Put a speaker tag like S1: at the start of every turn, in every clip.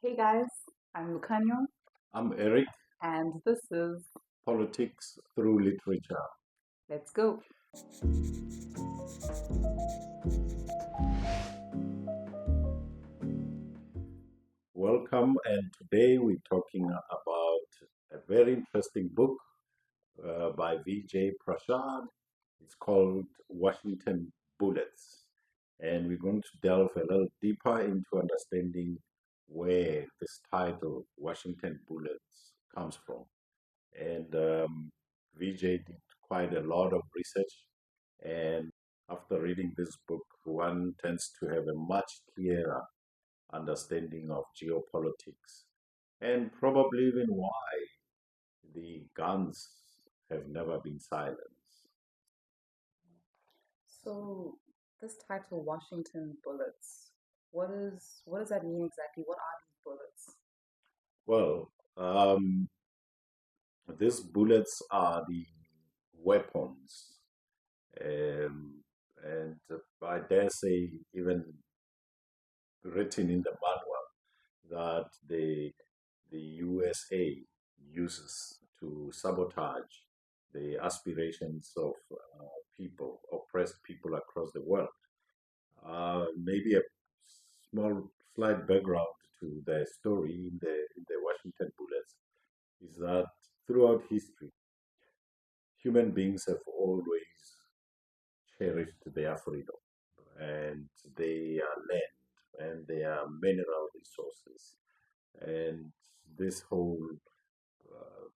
S1: Hey guys, I'm Lucanio,
S2: I'm Eric,
S1: and this is
S2: Politics Through Literature.
S1: Let's Go.
S2: Welcome, and today we're talking about a very interesting book by Vijay Prashad. It's called Washington Bullets, and we're going to delve a little deeper into understanding where this title, Washington Bullets, comes from. And Vijay did quite a lot of research, and after reading this book, one tends to have a much clearer understanding of geopolitics and probably even why the guns have never been silenced.
S1: So, this title, Washington Bullets, what does that mean exactly? What are these bullets?
S2: Well, these bullets are the weapons, um, and I dare say, even written in the manual, that the USA uses to sabotage the aspirations of people, oppressed people across the world. Maybe a small, slight background to the story in the Washington Bullets is that throughout history, human beings have always cherished their freedom and their land and their mineral resources and this whole uh,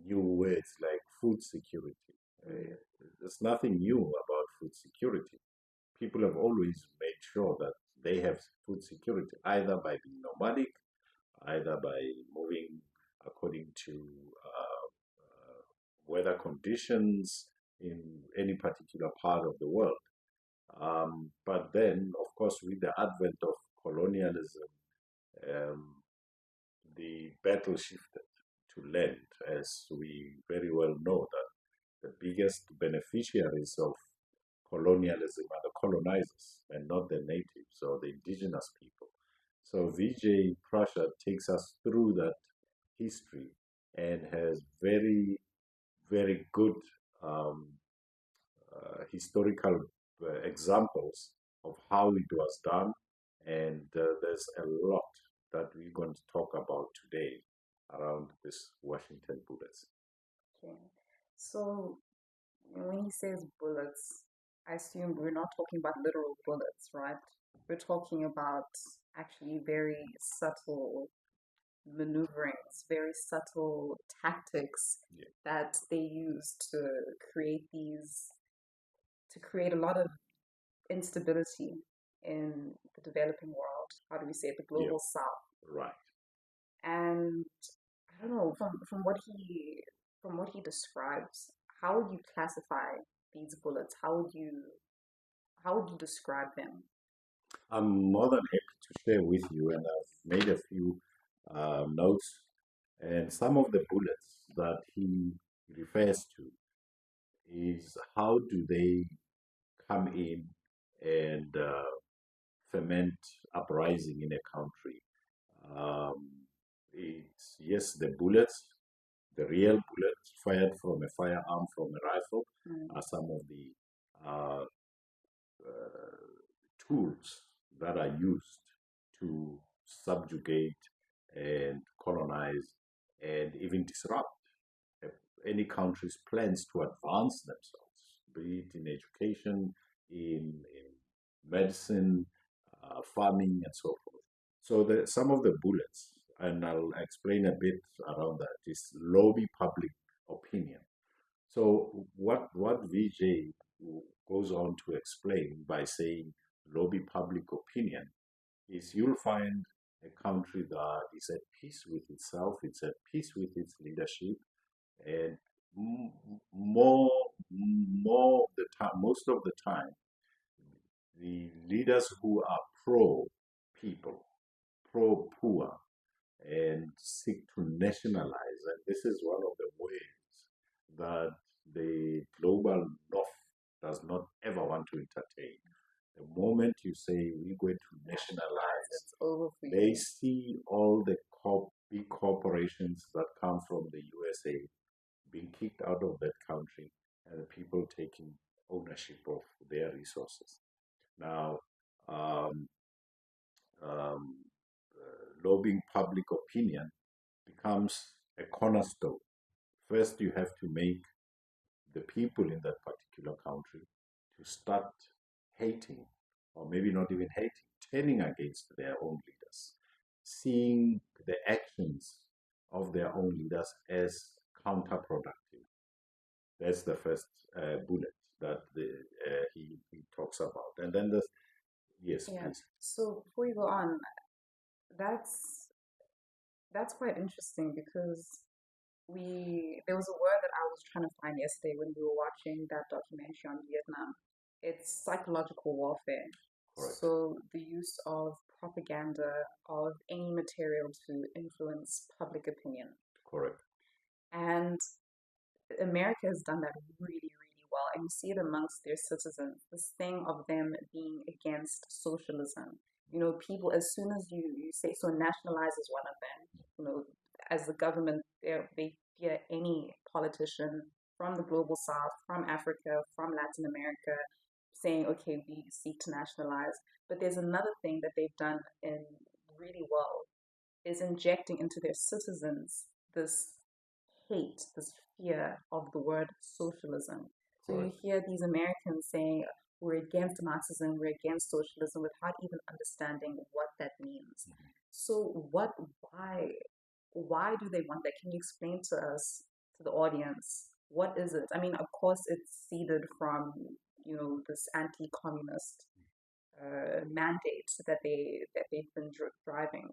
S2: new words like food security. There's nothing new about food security. People have always made sure that they have food security, either by being nomadic, either by moving according to weather conditions in any particular part of the world. But then, of course, with the advent of colonialism, um, the battle shifted to land, as we very well know that the biggest beneficiaries of colonialism are the colonizers and not the natives or the indigenous people. So Vijay Prashad takes us through that history and has very, very good um, historical examples of how it was done. And there's a lot that we're going to talk about today around this Washington Bullets.
S1: Okay. So, when he says bullets, I assume we're not talking about literal bullets, right? We're talking about actually very subtle maneuverings, very subtle tactics
S2: Yeah.
S1: that they use create these, to create a lot of instability in the developing world. How do we say it? The
S2: Yeah,
S1: global south.
S2: right.
S1: And I don't know, from what he describes, how would you classify these bullets? How would you describe them?
S2: I'm more than happy to share with you, and I've made a few notes. And some of the bullets that he refers to is how do they come in and ferment uprising in a country. Um, it's yes, the bullets, the real bullets fired from a firearm, from a rifle,
S1: Mm,
S2: are some of the uh, tools that are used to subjugate and colonize and even disrupt uh, any country's plans to advance themselves, be it in education, in medicine, farming, and so forth. So some of the bullets, and I'll explain a bit around that, is lobby public opinion. So what VJ goes on to explain by saying lobby public opinion is you'll find a country that is at peace with itself, it's at peace with its leadership, and more of the time, most of the time, the leaders who are pro people, pro poor, and seek to nationalize, and this is one of the ways that the global north does not ever want to entertain. The moment you say we're going to nationalize,
S1: It's over for
S2: they
S1: you.
S2: see all the big corporations that come from the USA being kicked out of that country and the people taking ownership of their resources. Now, um, lobbying public opinion becomes a cornerstone. First, you have to make the people in that particular country to start hating, or maybe not even hating, turning against their own leaders, seeing the actions of their own leaders as counterproductive. That's the first bullet that he talks about. And then the, yes,
S1: Yeah.
S2: please.
S1: So before you go on, that's that's quite interesting because there was a word that I was trying to find yesterday when we were watching that documentary on Vietnam. It's psychological warfare.
S2: Correct,
S1: So the use of propaganda, of any material to influence public opinion.
S2: correct,
S1: And America has done that really, really well. And you see it amongst their citizens, this thing of them being against socialism. You know, people, as soon as you say, so nationalize is one of them, you know, as the government, they fear any politician from the global south, from Africa, from Latin America, saying, okay, we seek to nationalize. But there's another thing that they've done in really well is injecting into their citizens this hate, this fear of the word socialism. So you
S2: correct.
S1: hear these Americans saying, we're against Marxism, we're against socialism, without even understanding what that means. So why do they want that? Can you explain to us, to the audience, what is it? I mean, of course, it's seeded from, you know, this anti-communist mandate that they've been driving.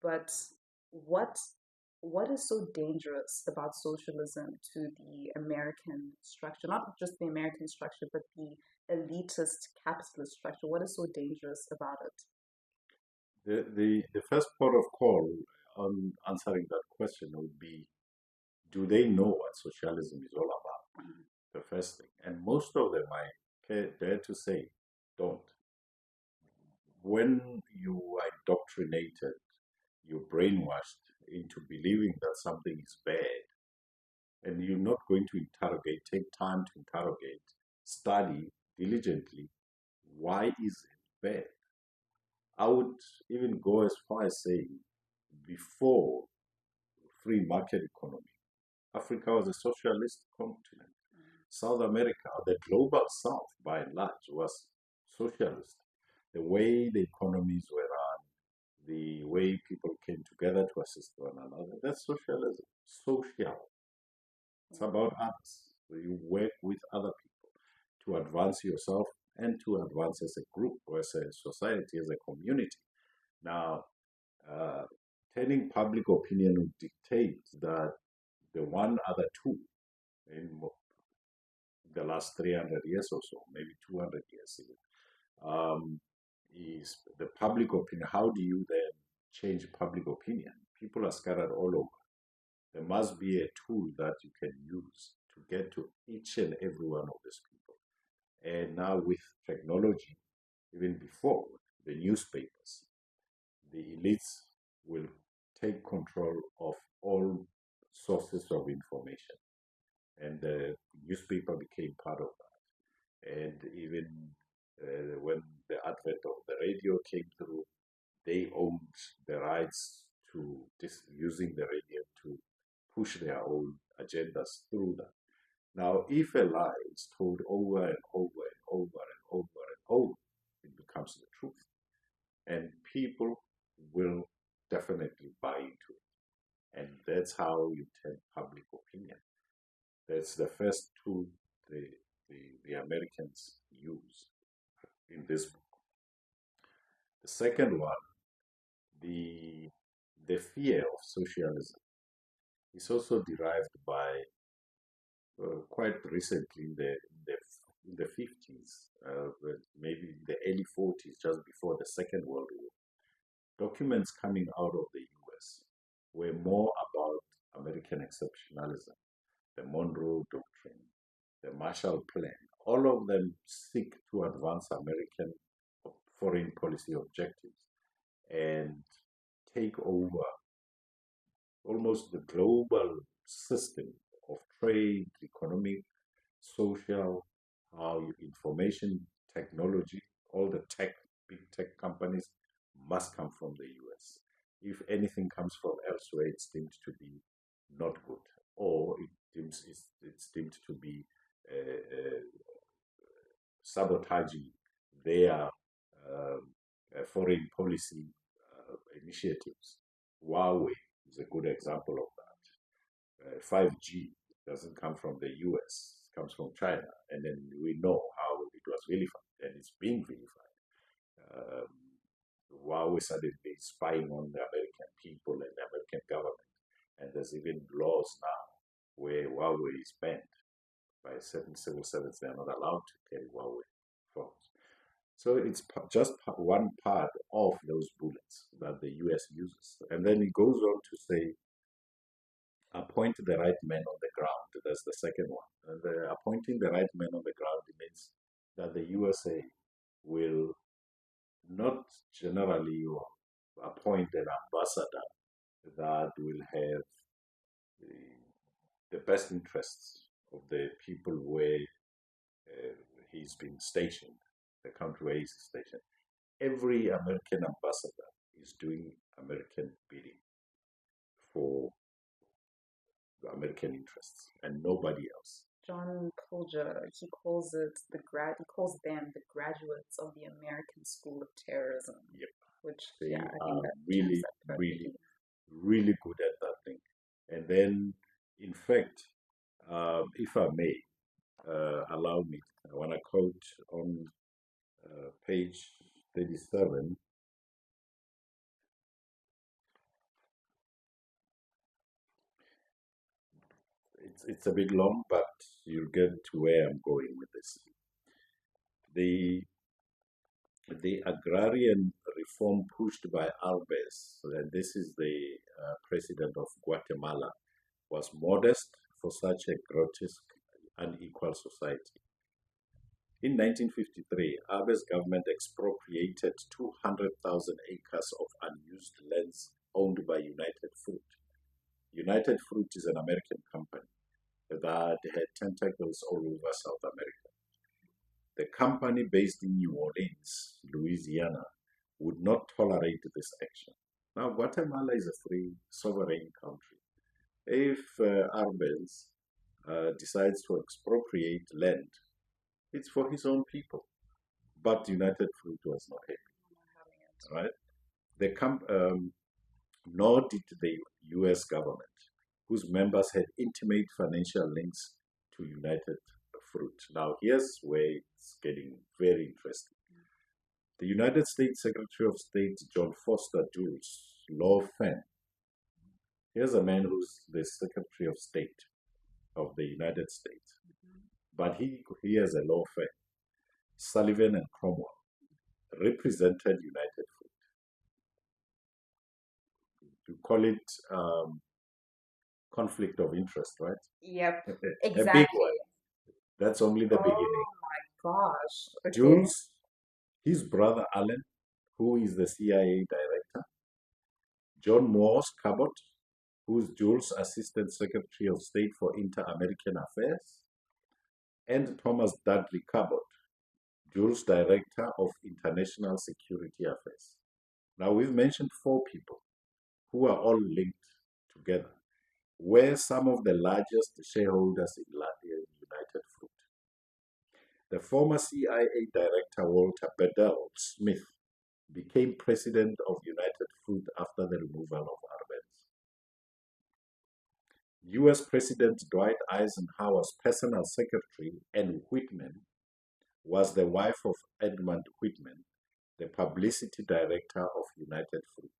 S1: But what what is so dangerous about socialism to the American structure? Not just the American structure, but the elitist capitalist structure. What is so dangerous about it?
S2: The first port of call on answering that question would be, do they know what socialism is all about? The first thing. And most of them, I dare to say, don't. When you are indoctrinated, you're brainwashed into believing that something is bad, and you're not going to interrogate, take time to interrogate, study diligently, why is it bad? I would even go as far as saying, before free market economy, Africa was a socialist continent. South America, the global South by and large, was socialist. The way the economies were run, the way people came together to assist one another, that's socialism. Social. It's about others. So you work with other people to advance yourself and to advance as a group or as a society, as a community. Now, uh, turning public opinion would dictate that the one other tool in the last 300 years or so, maybe 200 years even, is the public opinion. How do you then change public opinion? People are scattered all over. There must be a tool that you can use to get to each and every one of these people. And now with technology, even before the newspapers, the elites will take control of all sources of information. And the newspaper became part of that. And even when the advent of the radio came through, they owned the rights to using the radio to push their own agendas through that. Now, if a lie is told over and over and over and over and over, it becomes the truth. And people will definitely buy into it. And that's how you turn public opinion. That's the first tool the, the Americans use in this book. The second one, the, the fear of socialism, is also derived by quite recently in the 50s, maybe the early 40s, just before the Second World War. Documents coming out of the US were more about American exceptionalism, the Monroe Doctrine, the Marshall Plan. All of them seek to advance American foreign policy objectives and take over almost the global system of trade, economic, social, information technology, all the big tech companies must come from the US. If anything comes from elsewhere, it's deemed to be not good, or it's deemed to be sabotaging their foreign policy initiatives. Huawei is a good example of that. 5G doesn't come from the US, it comes from China. And then we know how it was vilified, and it's being vilified. Um, Huawei suddenly spying on the American people and the American government. And there's even laws now where Huawei is banned by certain civil servants. They are not allowed to carry Huawei phones. So it's just one part of those bullets that the US uses. And then it goes on to say, appoint the right men on the ground. That's the second one. And appointing the right men on the ground means that the USA will not generally appoint an ambassador that will have the best interests of the people where he's been stationed, the country where he's stationed. Every American ambassador is doing American bidding for the American interests and nobody else.
S1: John Pilger, he calls them the graduates of the American School of Terrorism.
S2: Yep.
S1: Which
S2: They
S1: yeah, I
S2: are
S1: think that
S2: really, really, really good at that thing. And then, in fact, if I may, allow me, I want to quote on page 37. It's a bit long, but you'll get to where I'm going with this. The agrarian reform pushed by Alves, and this is the president of Guatemala, was modest for such a grotesque, unequal society. In 1953, Alves' government expropriated 200,000 acres of unused lands owned by United Fruit. United Fruit is an American company that had tentacles all over South America. The company based in New Orleans, Louisiana, would not tolerate this action. Now, Guatemala is a free, sovereign country. If Arbels decides to expropriate land, it's for his own people. But United Fruit was not happy, right? Nor did the U.S. government, whose members had intimate financial links to United Fruit. Now, here's where it's getting very interesting. The United States Secretary of State John Foster Dull's law firm. Here's a man who's the Secretary of State of the United States, but he has a law firm, Sullivan and Cromwell, represented United Fruit. You call it conflict of interest, right?
S1: Yep,
S2: A big
S1: exactly.
S2: one. That's only the beginning.
S1: Oh my gosh. Okay.
S2: Jules, his brother Alan, who is the CIA director, John Morse Cabot, who is Jules' Assistant Secretary of State for Inter-American Affairs, and Thomas Dudley Cabot, Jules' Director of International Security Affairs. Now, we've mentioned four people who are all linked together, were some of the largest shareholders in United Fruit. The former CIA Director Walter Bedell Smith became president of United Fruit after the removal of Arbenz. US President Dwight Eisenhower's personal secretary, Ann Whitman, was the wife of Edmund Whitman, the publicity director of United Fruit.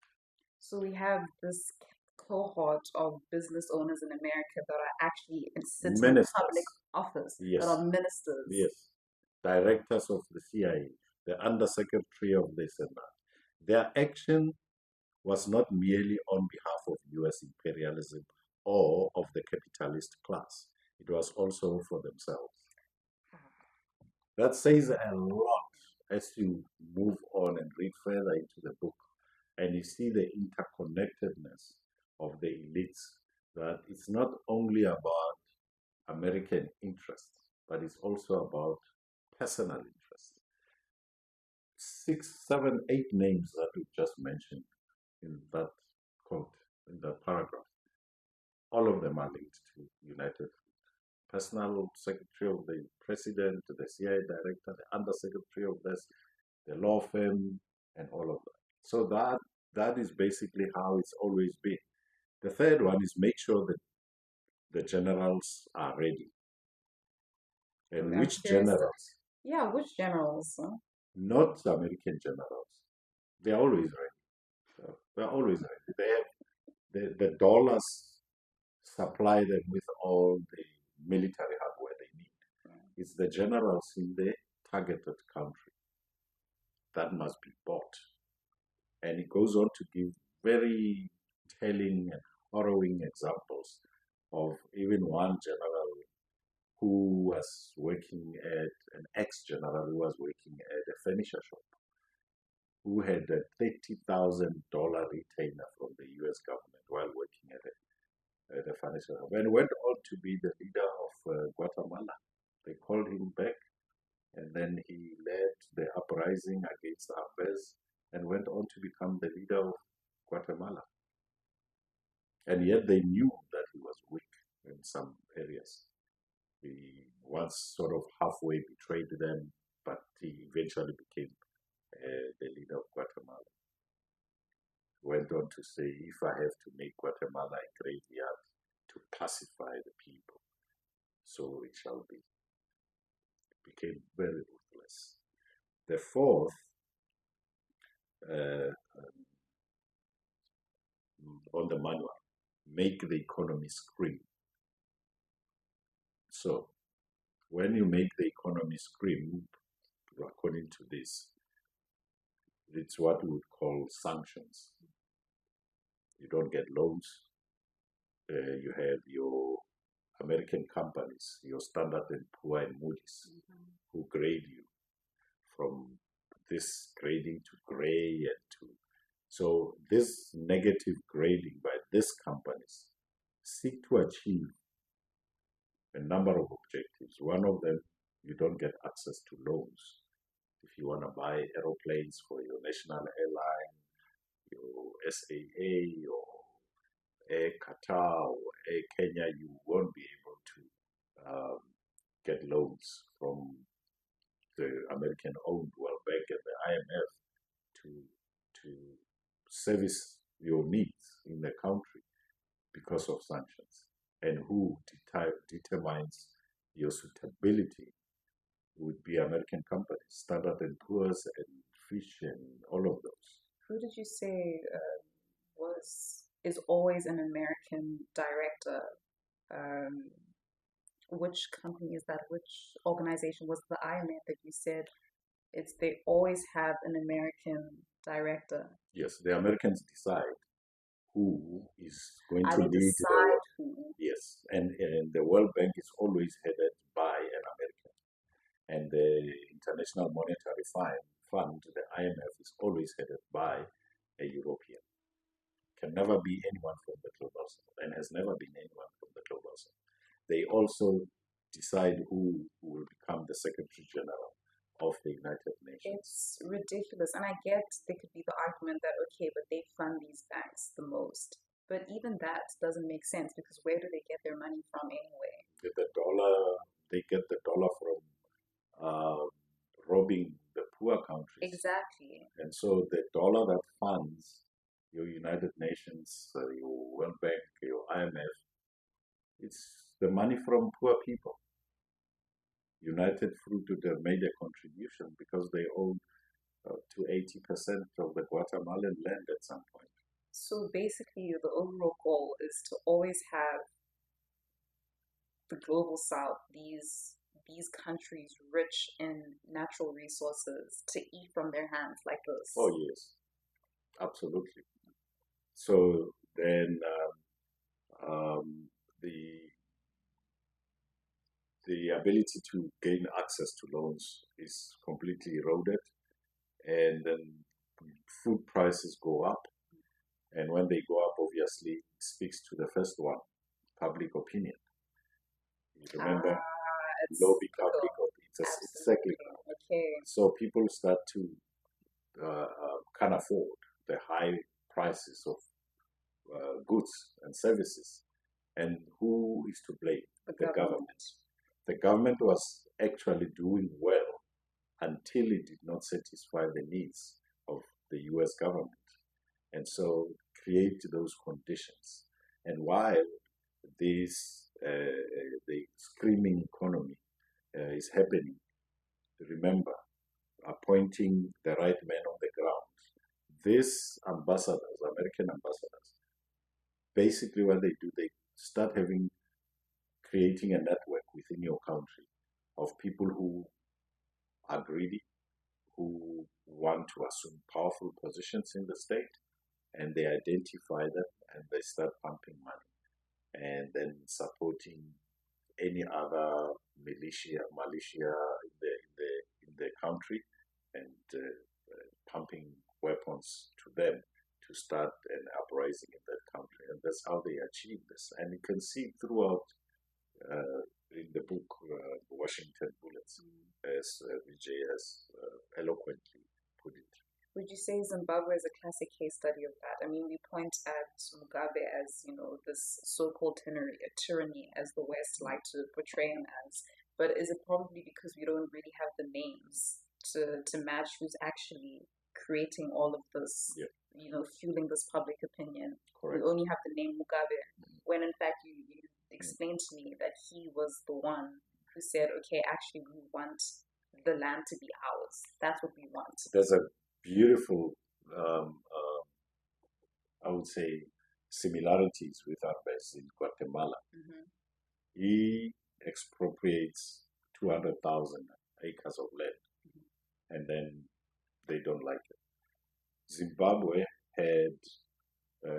S1: So we have this cohort of business owners in America that are actually sitting in public office,
S2: yes.
S1: that are ministers.
S2: Yes, directors of the CIA, the undersecretary of this and that. Their action was not merely on behalf of US imperialism or of the capitalist class. It was also for themselves. That says a lot. as you move on and read further into the book, and you see the interconnectedness of the elites, that it's not only about American interests, but it's also about personal interests. 6, 7, 8 names that we just mentioned in that quote, in that paragraph, all of them are linked to United. Personal secretary of the president, the CIA director, the undersecretary of this, the law firm, and all of that. So that is basically how it's always been. The third one is make sure that the generals are ready. And which generals?
S1: Yeah, which generals?
S2: Not American generals. They're always ready. They're always ready. They have the dollars supply them with all the military hardware they need. It's the generals in the targeted country that must be bought. And it goes on to give very telling and harrowing examples of even one general who was working at an ex-general who was working at a furniture shop, who had a $30,000 retainer from the U.S. government while working at a furniture shop, and went on to be the leader of Guatemala. They called him back, and then he led the uprising against Chavez and went on to become the leader of Guatemala. And yet they knew that he was weak in some areas. He once sort of halfway betrayed them, but he eventually became the leader of Guatemala. Went on to say, if I have to make Guatemala a graveyard to pacify the people, so it shall be. Became very ruthless. The fourth, on the manual, make the economy scream. So, when you make the economy scream, according to this, it's what we would call sanctions. You don't get loans. You have your American companies, your Standard and Poor and Moody's, who grade you from this grading to gray and to. So this negative grading by these companies seek to achieve a number of objectives. One of them, you don't get access to loans. If you want to buy aeroplanes for your national airline, your SAA or Air Qatar or Air Kenya, you won't be able to get loans from the American-owned World Bank and the IMF to service your needs in the country because of sanctions. And who determines your suitability would be American companies, Standard and Poor's and Fish and all of those.
S1: Who did you say is always an American director? Which company is that? Which organization was the IMF that you said? They always have an American director.
S2: Yes, the Americans decide who is going to
S1: They
S2: lead
S1: decide who.
S2: Yes, and the World Bank is always headed by an American, and the International Monetary Fund, the IMF, is always headed by a European. Can never be anyone from the global south, and has never been anyone from the global south. They also decide who will become the Secretary General of the United Nations.
S1: It's ridiculous. And I get there could be the argument that, okay, but they fund these banks the most. But even that doesn't make sense because where do they get their money from anyway?
S2: They get the dollar from robbing the poor countries.
S1: Exactly.
S2: And so the dollar that funds your United Nations, your World Bank, your IMF, it's the money from poor people. United Fruit did a major contribution because they own to 80% of the Guatemalan land at some point.
S1: So basically, the overall goal is to always have the global south, these countries rich in natural resources, to eat from their hands like this.
S2: Oh yes, absolutely. So then the ability to gain access to loans is completely eroded. and then food prices go up. And when they go up, obviously, it speaks to the first one, public opinion. You remember, lobby public opinion. It's exactly.
S1: Okay.
S2: So people start to can't afford the high prices of goods and services. And who is to blame? The government. The government was actually doing well until it did not satisfy the needs of the US government. And so create those conditions. And while this, the screaming economy is happening, remember, appointing the right man on the ground. These ambassadors, American ambassadors, basically what they do, they start creating a network within your country of people who are greedy, who want to assume powerful positions in the state, and they identify them and they start pumping money and then supporting any other militia in the country and pumping weapons to them to start an uprising in that country. And that's how they achieve this. And you can see throughout in the book Washington Bullets, as Vijay has eloquently put it.
S1: Would you say Zimbabwe is a classic case study of that? I mean, we point at Mugabe as, this so-called tyranny, as the West like to portray him as. But is it probably because we don't really have the names to match who's actually creating all of this, fueling this public opinion?
S2: Correct.
S1: We only have the name Mugabe, when in fact you explained to me that he was the one who said, okay, actually we want the land to be ours. That's what we want.
S2: There's a beautiful, I would say, similarities with our base in Guatemala. He expropriates 200,000 acres of land, and then they don't like it. Zimbabwe had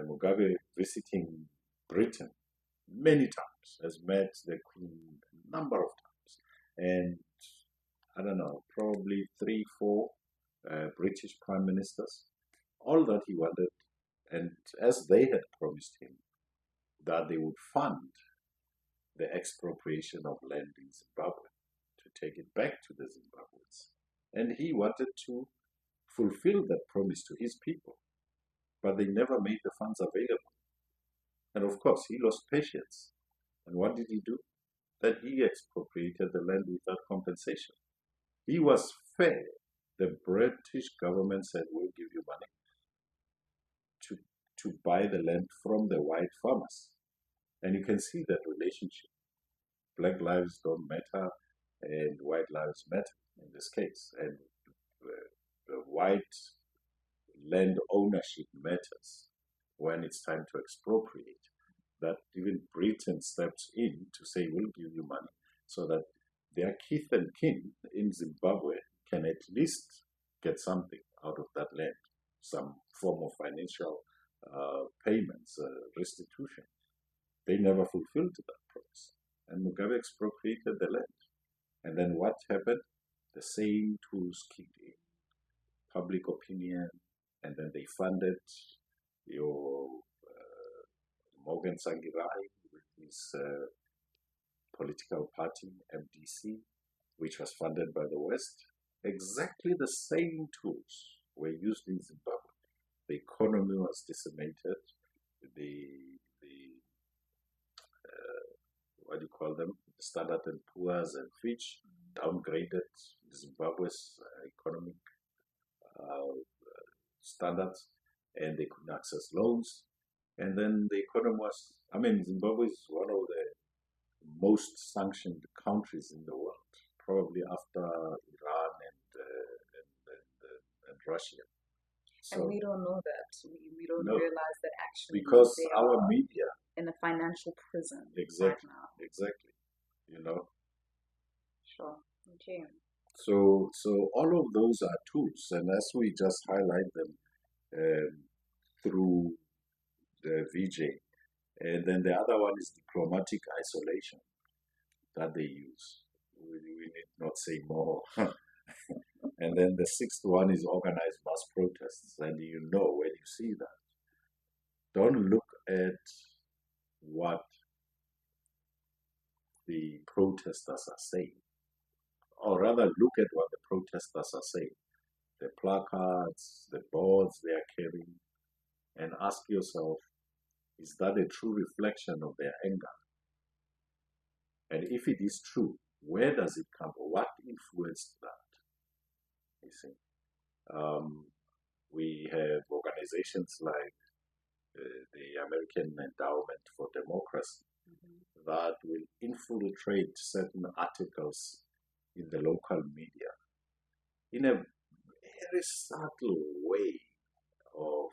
S2: Mugabe visiting Britain many times, has met the Queen a number of times, and I don't know, probably 3, 4 British prime ministers, all that he wanted, and as they had promised him that they would fund the expropriation of land in Zimbabwe to take it back to the Zimbabweans. And he wanted to fulfill that promise to his people, but they never made the funds available. And of course, he lost patience. And what did he do? That he expropriated the land without compensation. He was fair. The British government said, we'll give you money to buy the land from the white farmers. And you can see that relationship. Black lives don't matter and white lives matter in this case. And the white land ownership matters when it's time to expropriate. That even Britain steps in to say, we'll give you money so that their kith and kin in Zimbabwe can at least get something out of that land, some form of financial payments, restitution. They never fulfilled that promise. And Mugabe expropriated the land. And then what happened? The same tools kicked in. Public opinion, and then they funded your Morgan Tsvangirai with his political party, MDC, which was funded by the West. Exactly the same tools were used in Zimbabwe. The economy was decimated. The what do you call them? Standard and Poor's and Fitch downgraded Zimbabwe's economic standards, and they couldn't access loans. And then the economy was, Zimbabwe is one of the most sanctioned countries in the world, probably after Iran and Russia.
S1: So, and we don't know that. We don't realize that actually
S2: because our media
S1: in a financial prison
S2: exactly,
S1: right now.
S2: Exactly.
S1: Sure. Okay.
S2: So all of those are tools, and as we just highlight them through the VJ, and then the other one is diplomatic isolation that they use. We need not say more. And then the sixth one is organized mass protests. And you know, when you see that, don't look at what the protesters are saying, or rather look at what the protesters are saying, the placards, the boards they are carrying, and ask yourself, is that a true reflection of their anger? And if it is true, where does it come from? What influenced that? You see, we have organizations like the American Endowment for Democracy that will infiltrate certain articles in the local media in a very subtle way of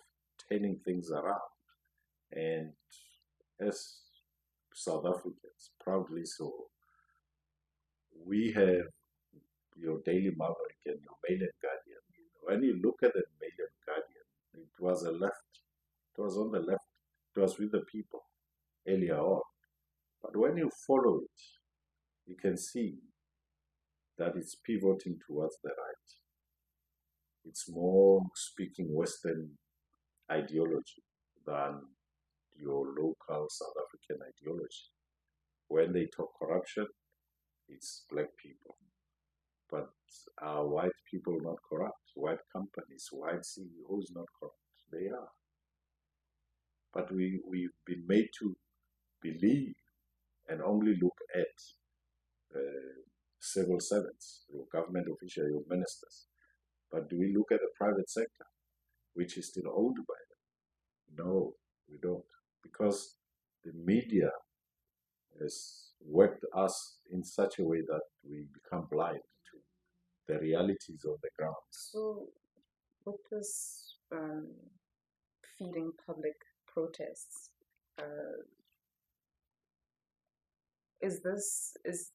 S2: turning things around. And as South Africans, proudly so, we have your Daily Maverick and your Mail and Guardian. When you look at the Mail and Guardian, it was a left. It was on the left. It was with the people earlier on. But when you follow it, you can see that it's pivoting towards the right. It's more speaking Western ideology than your local South African ideology. When they talk corruption, it's black people. But are white people not corrupt? White companies, white CEOs not corrupt? They are. But we've been made to believe and only look at civil servants, your government officials, your ministers. But do we look at the private sector, which is still owned by them? No, we don't. Because the media has worked us in such a way that we become blind to the realities of the ground.
S1: So, with this feeding public protests, is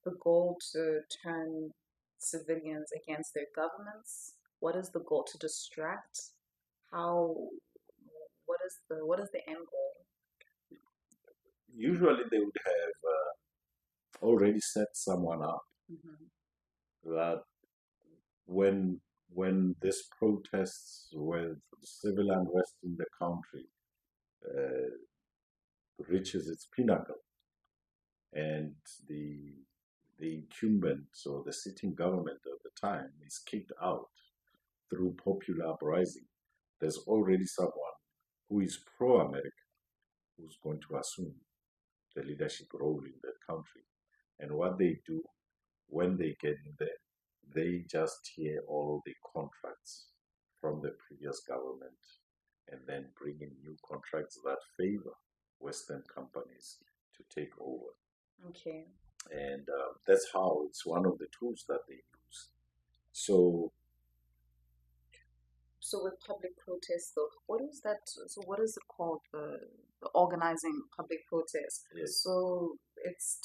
S1: the goal to turn civilians against their governments? What is the goal? To distract? How? What is the end goal?
S2: Usually they would have already set someone up that when this protests with civil unrest in the country reaches its pinnacle and the incumbent or the sitting government of the time is kicked out through popular uprising, there's already someone who is pro-American who's going to assume the leadership role in the country. And what they do when they get in there, they just hear all the contracts from the previous government and then bring in new contracts that favor Western companies to take over.
S1: Okay.
S2: And that's how it's one of the tools that they use. So
S1: with public protests, though, what is that? So what is it called? The organizing public protest.
S2: yes,
S1: So it's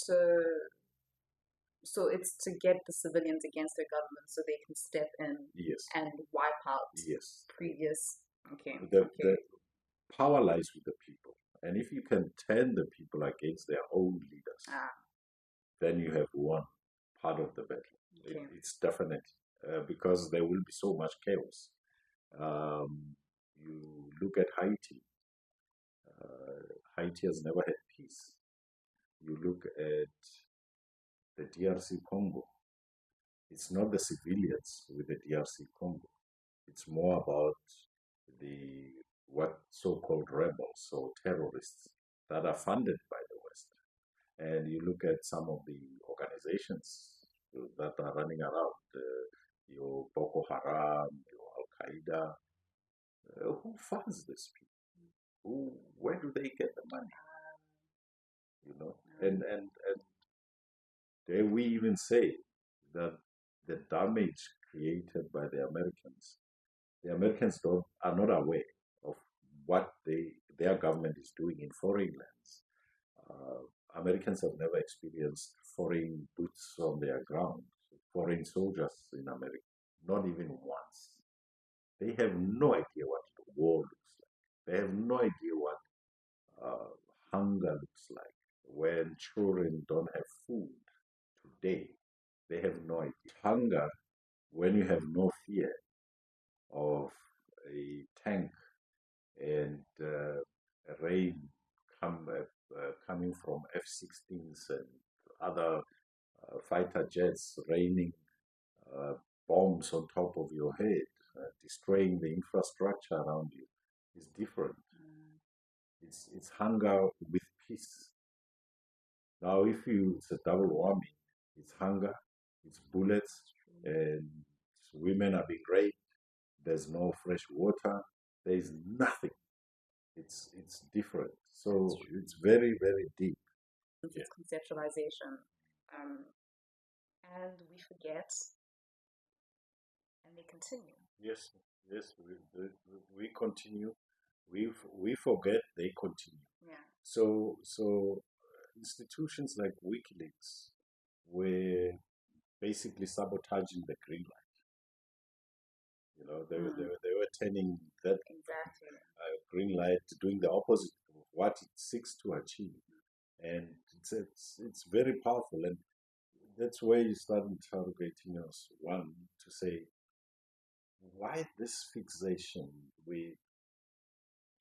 S1: to get the civilians against their government so they can step in
S2: yes,
S1: and wipe out
S2: yes.
S1: previous. Okay.
S2: The power lies with the people. And if you can turn the people against their own leaders, then you have won part of the battle.
S1: Okay.
S2: It's definite because there will be so much chaos. You look at Haiti. Haiti has never had peace. You look at the DRC Congo. It's not the civilians with the DRC Congo. It's more about the what so-called rebels or terrorists that are funded by the West. And you look at some of the organizations that are running around, your Boko Haram, your Al Qaeda. Who funds these people? Where do they get the money? You know, and dare we even say that the damage created by the Americans are not aware of what their government is doing in foreign lands. Americans have never experienced foreign boots on their ground, foreign soldiers in America, not even once. They have no idea what war looks like. They have no idea what hunger looks like. When children don't have food today, they have no idea. Hunger when you have no fear of a tank and rain coming from F-16s and other fighter jets raining uh, bombs on top of your head, destroying the infrastructure around you, is different. It's hunger with peace. Now, if you, it's a double whammy. It's hunger, it's bullets, and women are being raped. There's no fresh water. There is nothing. It's different. So it's very, very deep.
S1: It's conceptualization. Um, and we forget, and they continue.
S2: Yes, yes, we continue. We forget, they continue.
S1: Yeah.
S2: So institutions like WikiLeaks were basically sabotaging the green light. You know, they were turning that
S1: Exactly.
S2: green light, doing the opposite of what it seeks to achieve, and it's very powerful, and that's where you start interrogating us. One, to say, why this fixation with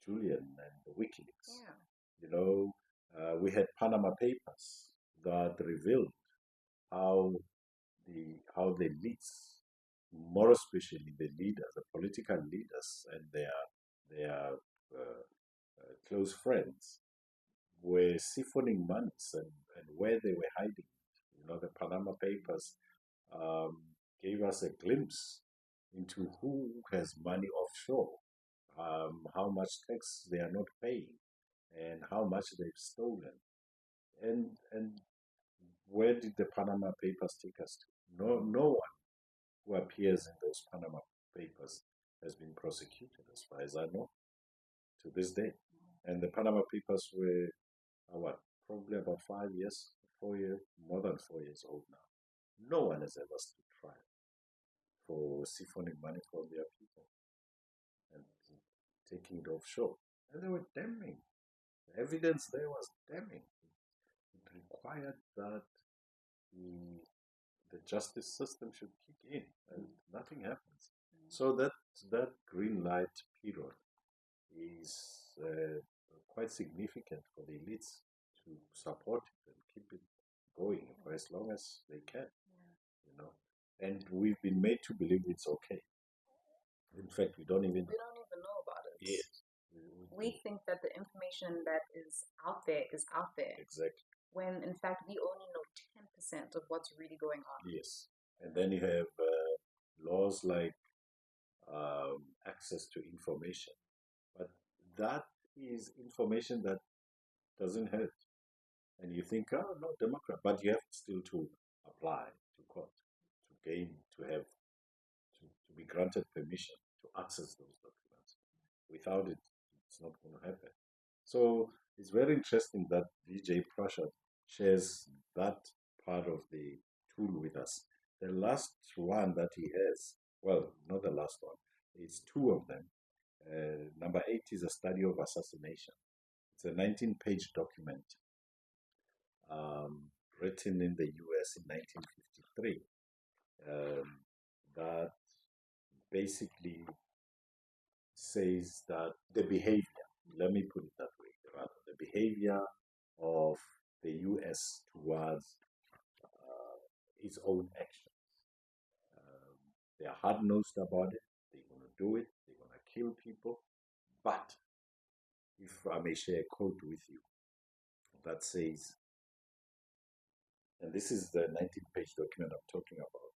S2: Julian and the WikiLeaks?
S1: Yeah.
S2: You know, we had Panama Papers that revealed how the elites, more especially the leaders, the political leaders, and their close friends, were siphoning monies, and where they were hiding it. You know, the Panama Papers um, gave us a glimpse into who has money offshore, how much tax they are not paying, and how much they've stolen. And where did the Panama Papers take us to? No one who appears in those Panama Papers has been prosecuted, as far as I know, to this day. And the Panama Papers were what, probably about 5 years, 4 years, more than 4 years old now. No one has ever stood trial for siphoning money from their people and taking it offshore. And they were damning. The evidence there was damning. It required that the justice system should kick in, and nothing happens. So that green light period is quite significant for the elites to support it and keep it going for as long as they can. You know, and we've been made to believe it's okay. In fact, we don't even
S1: know about it.
S2: Yes.
S1: We think that the information that is out there is out there.
S2: Exactly.
S1: When in fact we only know 10% of what's really going on.
S2: Yes. And then you have laws like access to information. But that is information that doesn't hurt. And you think, oh, no, Democrat. But you have still to apply to court to gain, to be granted permission to access those documents. Without it, it's not going to happen. So it's very interesting that Vijay Prashad shares that part of the tool with us. The last one that he has, well, not the last one, it's two of them. Number 8 is a study of assassination. It's a 19-page document written in the US in 1953 that basically says that the behavior, let me put it that way, rather, the behavior of the US towards its own actions. They are hard nosed about it, they're going to do it, they're going to kill people. But if I may share a quote with you that says, and this is the 19-page document I'm talking about.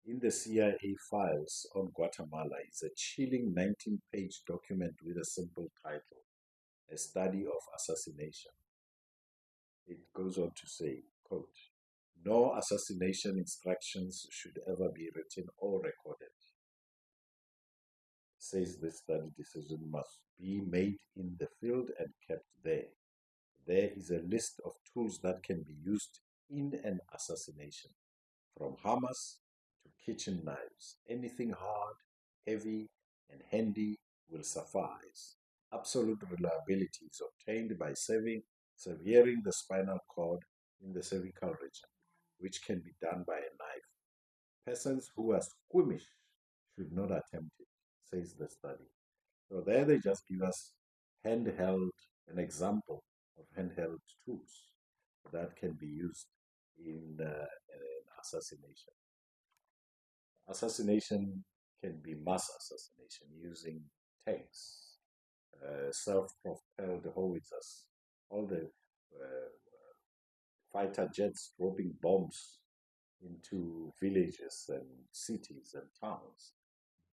S2: In the CIA files on Guatemala is a chilling 19-page document with a simple title, A Study of Assassination. It goes on to say, quote, no assassination instructions should ever be written or recorded. Says the study decision must be made in the field and kept there. There is a list of tools that can be used in an assassination, from hammers to kitchen knives. Anything hard, heavy, and handy will suffice. Absolute reliability is obtained by severing the spinal cord in the cervical region, which can be done by a knife, Persons who are squeamish should not attempt it, says the study. So there they just give us handheld, an example of handheld tools that can be used in an assassination. Assassination can be mass assassination using tanks, self-propelled howitzers, all the fighter jets dropping bombs into villages and cities and towns.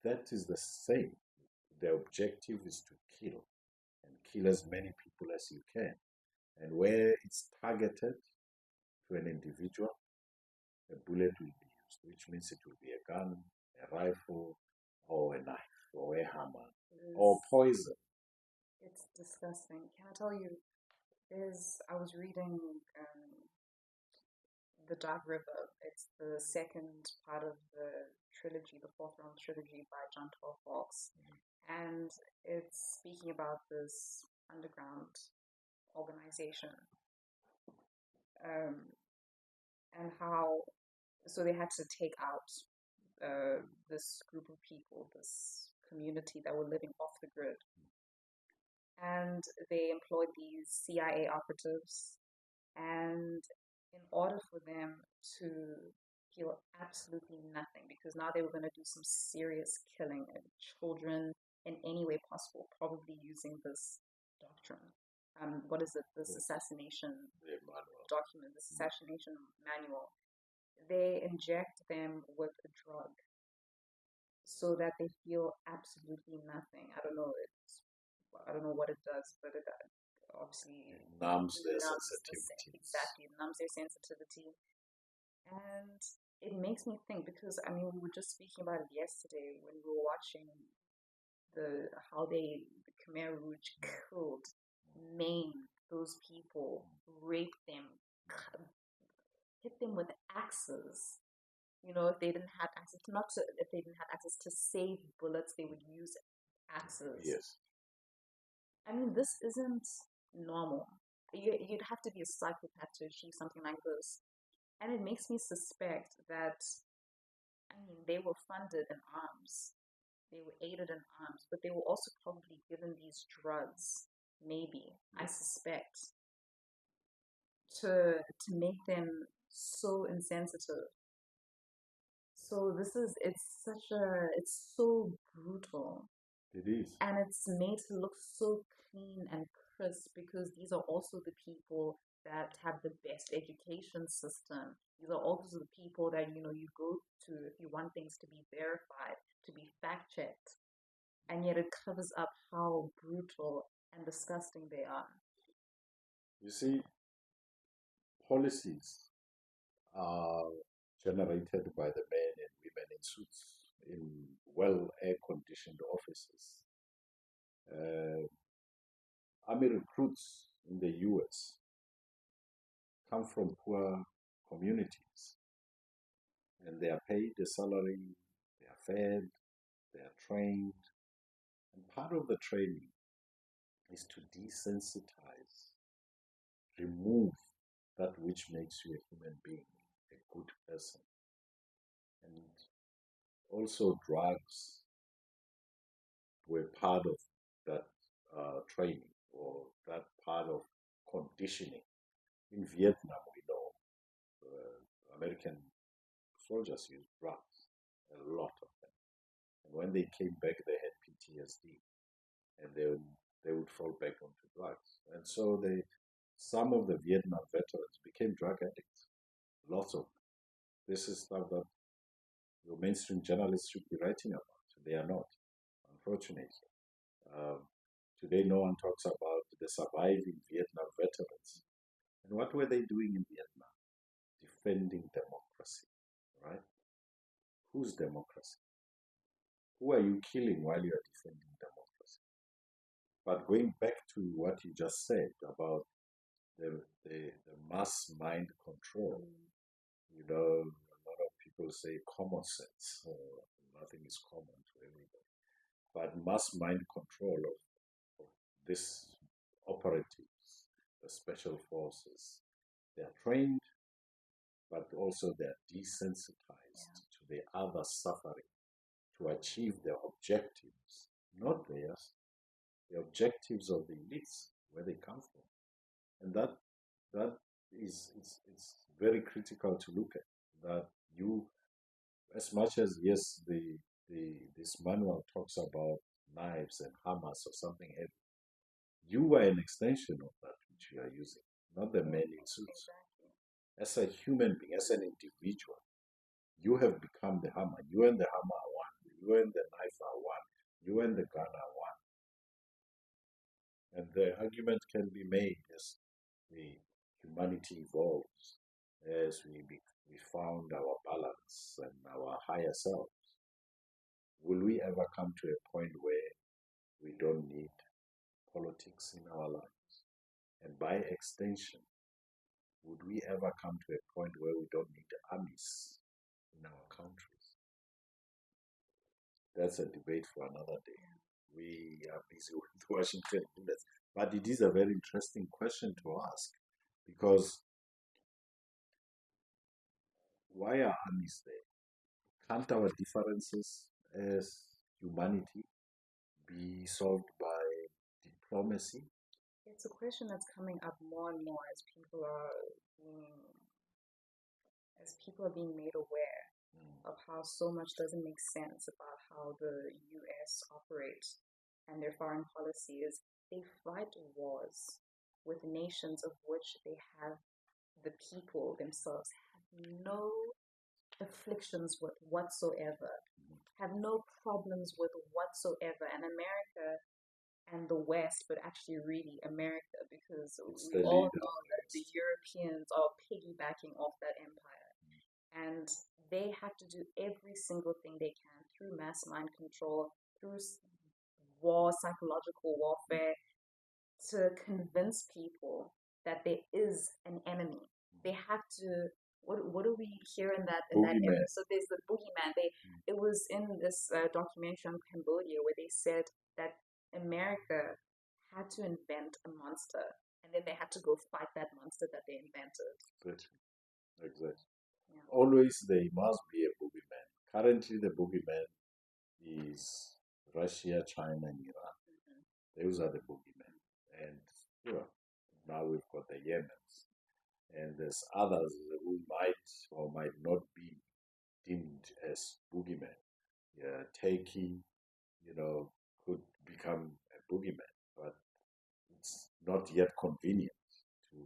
S2: That is the same. The objective is to kill and kill as many people as you can. And where it's targeted to an individual, a bullet will be used, which means it will be a gun, a rifle, or a knife, or a hammer, or poison.
S1: It's disgusting. Can I tell you? I was reading The Dark River. It's the second part of the trilogy, the fourth round trilogy by John Twelve Fox, and it's speaking about this underground organization, um, and how so they had to take out this group of people, this community that were living off the grid, and they employed these CIA operatives, and in order for them to feel absolutely nothing, because now they were going to do some serious killing of children in any way possible, probably using this doctrine. What is it? This assassination document, this assassination manual. They inject them with a drug so that they feel absolutely nothing. I don't know what it does, but it obviously
S2: numbs their
S1: exactly, numbs their sensitivity. And it makes me think, because I mean we were just speaking about it yesterday when we were watching how the Khmer Rouge killed, maimed those people, raped them, hit them with axes. You know, if they didn't have access to not to if they didn't have access to save bullets, they would use axes.
S2: Yes.
S1: I mean, this isn't normal. You'd have to be a psychopath to achieve something like this. And it makes me suspect that, I mean, they were funded in arms, they were aided in arms, but they were also probably given these drugs, maybe, I suspect, to make them so insensitive. So it's so brutal.
S2: It is.
S1: And it's made to look so clean and crisp, because these are also the people that have the best education system. These are also the people that, you know, you go to if you want things to be verified, to be fact checked. And yet it covers up how brutal and disgusting they are.
S2: You see, policies are generated by the men and women in suits in well air conditioned offices. Army recruits in the US come from poor communities, and they are paid a salary, they are fed, they are trained. And part of the training is to desensitize, remove that which makes you a human being, a good person. And also, drugs were part of that training, or that part of conditioning. In Vietnam, we know American soldiers used drugs, a lot of them. And when they came back, they had PTSD, and they would fall back onto drugs. And so some of the Vietnam veterans became drug addicts. Lots of them. This is stuff that your mainstream journalists should be writing about. They are not, unfortunately. Today, no one talks about the surviving Vietnam veterans. And what were they doing in Vietnam? Defending democracy, right? Whose democracy? Who are you killing while you are defending democracy? But going back to what you just said about the mass mind control, you know, a lot of people say common sense. Nothing is common to everybody. But mass mind control of this operatives, the special forces, they are trained, but also they are desensitized to the other suffering to achieve their objectives, not theirs, the objectives of the elites, where they come from. And that is it's very critical to look at. That you, as much as yes, the this manual talks about knives and hammers or something heavy, you are an extension of that which you are using, not the man in suits.
S1: Exactly.
S2: As a human being, as an individual, you have become the hammer. You and the hammer are one. You and the knife are one. You and the gun are one. And the argument can be made as the humanity evolves, as we found our balance and our higher selves. Will we ever come to a point where we don't need politics in our lives? And by extension, would we ever come to a point where we don't need armies in our countries? That's a debate for another day. We are busy with Washington bullets. But it is a very interesting question to ask because why are armies there? Can't our differences as humanity be solved by diplomacy?
S1: It's a question that's coming up more and more being being made aware of how so much doesn't make sense about how the US operates and their foreign policy is they fight wars with nations of which they have the people themselves have no afflictions with whatsoever, have no problems with whatsoever. And America and the West, but actually really America, because
S2: It's
S1: we
S2: the
S1: all
S2: leader.
S1: know that the Europeans are piggybacking off that empire. And they have to do every single thing they can through mass mind control, through war, psychological warfare, to convince people that there is an enemy. They have to. What do we hear in that
S2: Boogeyman.
S1: episode? There's the boogeyman. It was in this documentary on Cambodia where they said that America had to invent a monster, and then they had to go fight that monster that they invented.
S2: Exactly. Exactly.
S1: Yeah.
S2: Always there must be a boogeyman. Currently, the boogeyman is Russia, China, and Iran. Those are the boogeymen. And now we've got the Yemens. And there's others who might or might not be deemed as boogeymen. Yeah, Turkey, could become a boogeyman, but it's not yet convenient to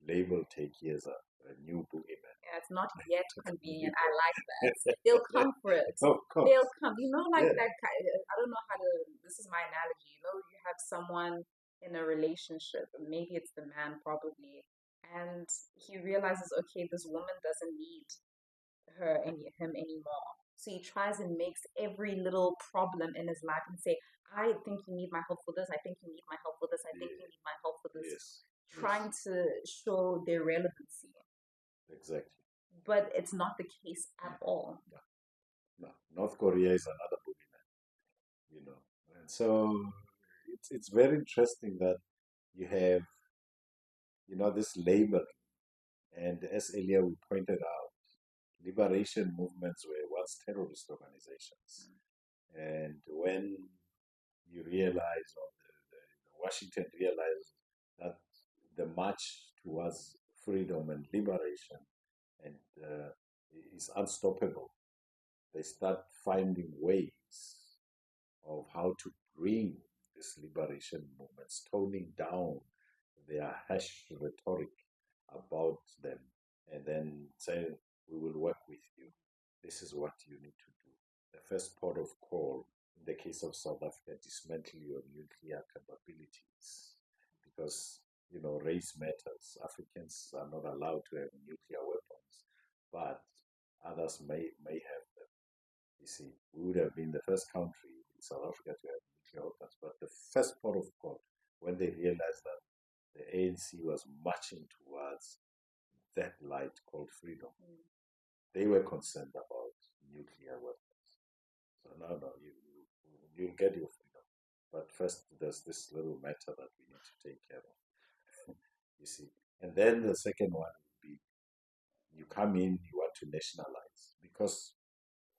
S2: label Turkey as a new boogeyman.
S1: Yeah, it's not yet convenient. I like that. They'll come for it.
S2: Of course.
S1: They'll come. Like
S2: Yeah.
S1: that kind. I don't know how to. This is my analogy. You have someone in a relationship. Maybe it's the man, probably, and he realizes, okay, this woman doesn't need him anymore. So he tries and makes every little problem in his life and say, I think you need my help for this. I think you need my help for this. I think you need my help for this.
S2: Yes.
S1: Trying to show their relevancy.
S2: Exactly.
S1: But it's not the case at all.
S2: No. North Korea is another boogeyman, And so it's very interesting that you have, this labeling. And as earlier we pointed out, liberation movements were once terrorist organizations. And when you realize, or Washington realized that the march towards freedom and liberation and is unstoppable, they start finding ways of how to bring these liberation movements, toning down their harsh rhetoric about them, and then saying, we will work with you. This is what you need to do. The first port of call, in the case of South Africa, dismantle your nuclear capabilities. Because, race matters. Africans are not allowed to have nuclear weapons, but others may have them. You see, we would have been the first country in South Africa to have nuclear weapons, but the first port of call, when they realized that the ANC was marching towards that light called freedom, they were concerned about nuclear weapons. So no, you'll get your freedom. But first, there's this little matter that we need to take care of. You see. And then the second one would be, you come in, you want to nationalize. Because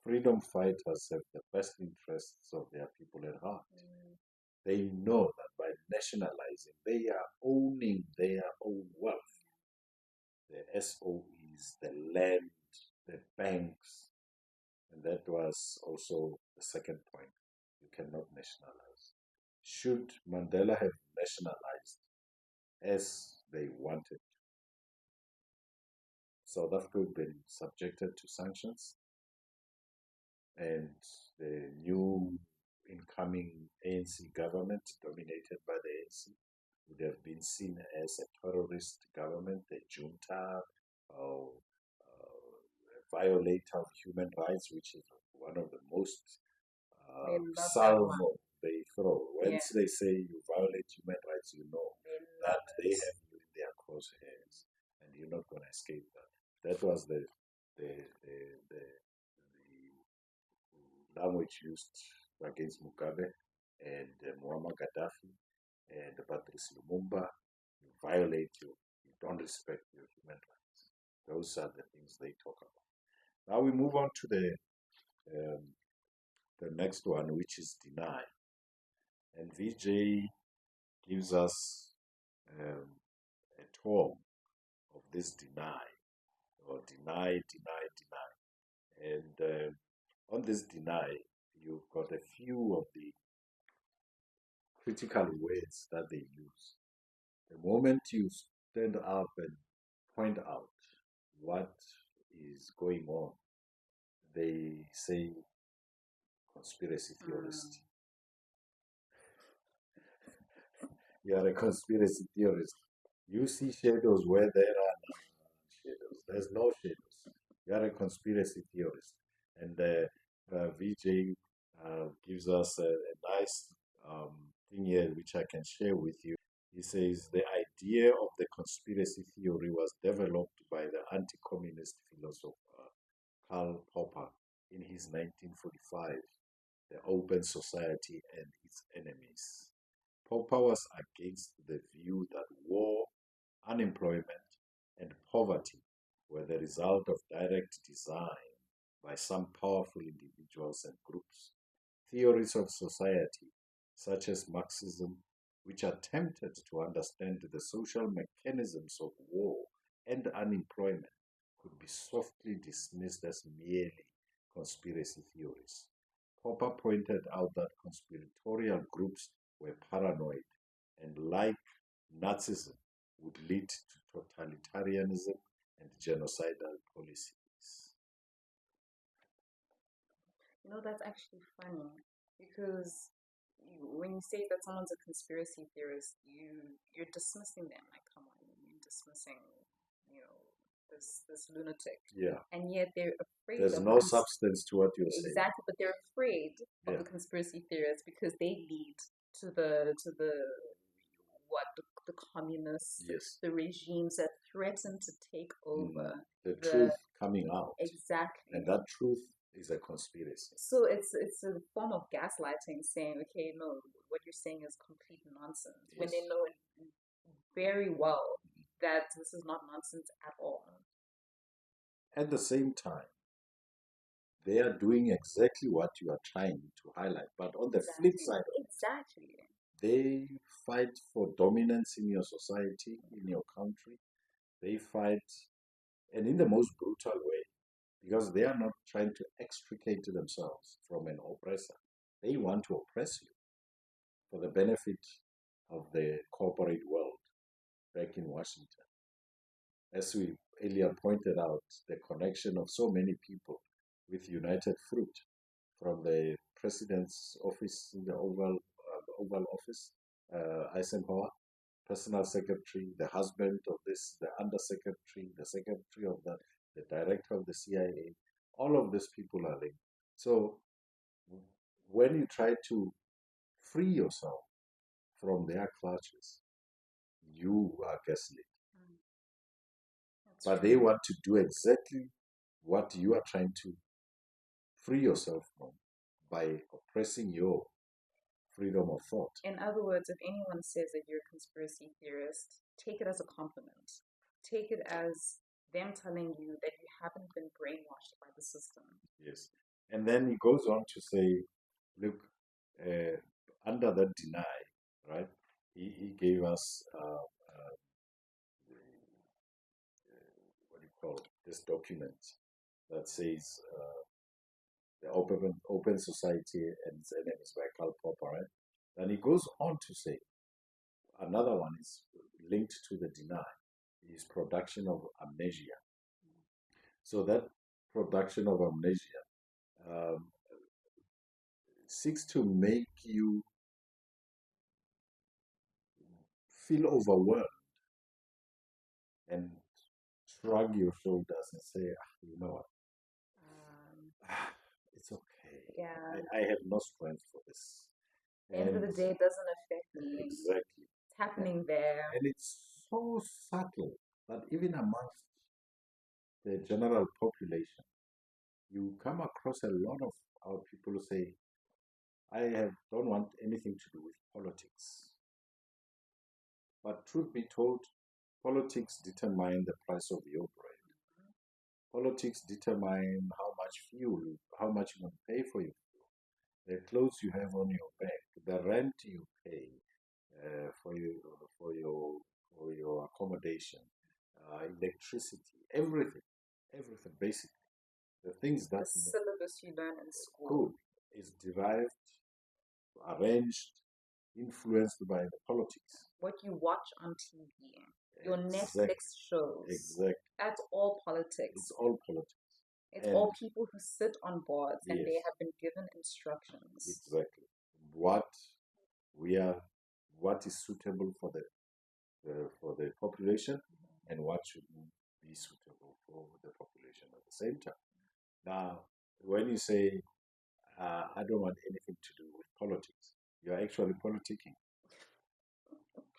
S2: freedom fighters have the best interests of their people at heart. They know that by nationalizing, they are owning their own wealth. The SOEs, the land, the banks, and that was also the second point. You cannot nationalize. Should Mandela have nationalized as they wanted, South Africa would have been subjected to sanctions, and the new incoming ANC government, dominated by the ANC, would have been seen as a terrorist government, a junta, or violator of human rights, which is one of the most
S1: They love that
S2: salvo
S1: one.
S2: they throw.
S1: Yeah.
S2: Once they say you violate human rights, you know
S1: They
S2: that
S1: love
S2: they
S1: it.
S2: have you in their crosshairs, and you're not going to escape that. That was the language used against Mugabe and Muammar Gaddafi and Patrice Lumumba. You violate you don't respect your human rights. Those are the things they talk about. Now we move on to the next one, which is deny. And Vijay gives us um, a tour of this deny, or deny. And on this deny, you've got a few of the critical words that they use. The moment you stand up and point out what is going on, they say conspiracy theorist. You are a conspiracy theorist. You see shadows where there are no shadows. There's no shadows. You are a conspiracy theorist. And Vijay gives us a nice thing here, which I can share with you. He says the idea of the conspiracy theory was developed by the anti-communist philosopher Karl Popper in his 1945, The Open Society and Its Enemies. Popper was against the view that war, unemployment, and poverty were the result of direct design by some powerful individuals and groups. Theories of society, such as Marxism, which attempted to understand the social mechanisms of war and unemployment, could be softly dismissed as merely conspiracy theories. Popper pointed out that conspiratorial groups were paranoid and, like Nazism, would lead to totalitarianism and genocidal policies.
S1: You know, that's actually funny because when you say that someone's a conspiracy theorist, you're dismissing them. Like, come on, you're dismissing, you know, this lunatic,
S2: Yeah,
S1: and yet they're afraid
S2: there's
S1: of
S2: no substance to what you're saying.
S1: exactly, but they're afraid of
S2: Yeah.
S1: the conspiracy theorists because they lead to the what the communists,
S2: Yes.
S1: the regimes that threaten to take over
S2: The truth coming out.
S1: exactly.
S2: And that truth is a conspiracy.
S1: So it's a form of gaslighting, saying, okay, no, what you're saying is complete nonsense, when they
S2: Yes.
S1: know very well that this is not nonsense at all.
S2: At the same time, they are doing exactly what you are trying to highlight. But on the flip side,
S1: Exactly.
S2: they fight for dominance in your society, in your country. They fight, and in the most brutal way, because they are not trying to extricate themselves from an oppressor. They want to oppress you for the benefit of the corporate world back in Washington. As we earlier pointed out, the connection of so many people with United Fruit, from the president's office in the Oval Office, Eisenhower, personal secretary, the husband of this, the undersecretary, the secretary of the director of the CIA, all of these people are linked. So when you try to free yourself from their clutches, you are gaslit. But they want to do exactly what you are trying to free yourself from by oppressing your freedom of thought.
S1: In other words, if anyone says that you're a conspiracy theorist, take it as a compliment. Take it as them telling you that you haven't been brainwashed by the system.
S2: Yes. And then he goes on to say, look, under that deny, right? He gave us what do you call it, this document that says the open society and its enemies by Karl Popper, right? Then he goes on to say another one is linked to the deny is production of amnesia. So that production of amnesia um, seeks to make you feel overwhelmed and shrug your shoulders and say, you know what, it's okay.
S1: Yeah.
S2: I have no strength for this.
S1: End of the day, it doesn't affect me.
S2: Exactly.
S1: It's happening there.
S2: And it's so subtle that even amongst the general population, you come across a lot of our people who say, don't want anything to do with politics. But truth be told, politics determine the price of your bread. Politics determine how much you want to pay for your fuel, the clothes you have on your back, the rent you pay for your accommodation, electricity, everything basically. The things that
S1: the syllabus you learn in school
S2: good is derived, arranged, influenced by the politics.
S1: What you watch on TV, your Netflix shows.
S2: Exactly.
S1: That's all politics.
S2: It's all politics.
S1: It's all people who sit on boards and they have been given instructions.
S2: Exactly. What is suitable for the population and what shouldn't be suitable for the population at the same time. Now, when you say, I don't want anything to do with politics, you're actually politicking.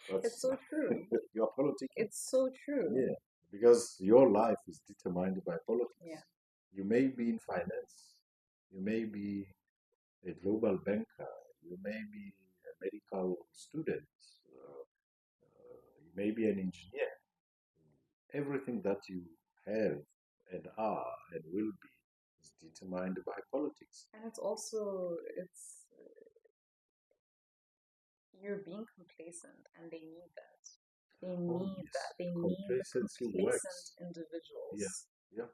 S1: It's so true.
S2: You're politicking.
S1: It's so true.
S2: Yeah, because your life is determined by politics.
S1: Yeah.
S2: You may be in finance, you may be a global banker, you may be a medical student, you may be an engineer. Everything that you have and are and will be is determined by politics.
S1: And it's also you're being complacent, and they need that. They need that. They need complacent individuals.
S2: Yeah.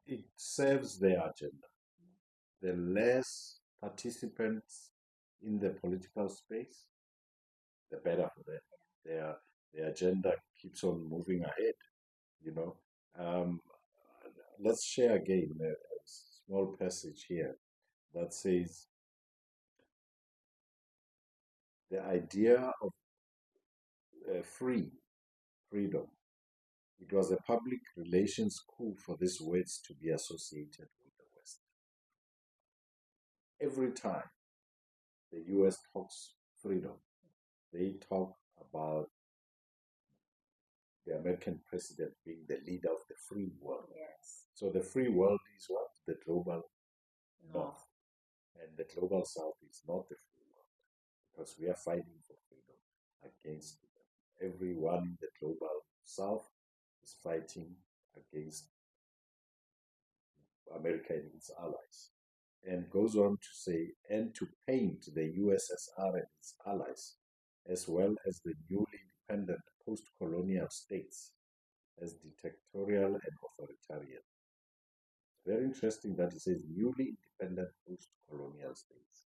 S2: It serves their agenda. The less participants in the political space, the better for them. Their agenda keeps on moving ahead. You know, let's share again a small passage here that says the idea of freedom. It was a public relations coup for these words to be associated with the West. Every time the US talks freedom, they talk about the American president being the leader of the free world.
S1: Yes.
S2: So the free world is what? The global north. And the global south is not the free world, because we are fighting for freedom against them. Everyone in the global south is fighting against America and its allies. And goes on to say, and to paint the USSR and its allies, as well as the newly independent post-colonial states, as dictatorial and authoritarian. It's very interesting that it says newly independent post-colonial states,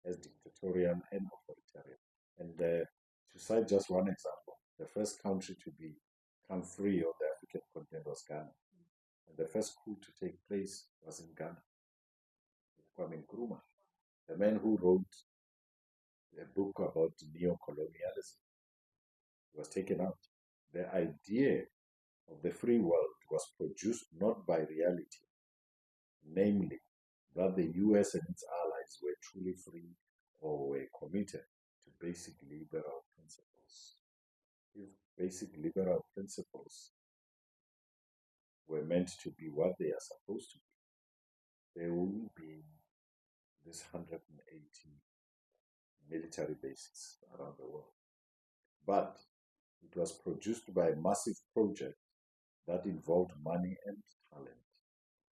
S2: as dictatorial and authoritarian. And to cite just one example, the first country to become free on the African continent was Ghana. And the first coup to take place was in Ghana. Kwame Nkrumah, the man who wrote a book about neo-colonialism, was taken out. The idea of the free world was produced not by reality, namely that the US and its allies were truly free or were committed to basic liberal principles. If basic liberal principles were meant to be what they are supposed to be, there wouldn't be this 180 military bases around the world. But it was produced by a massive project that involved money and talent.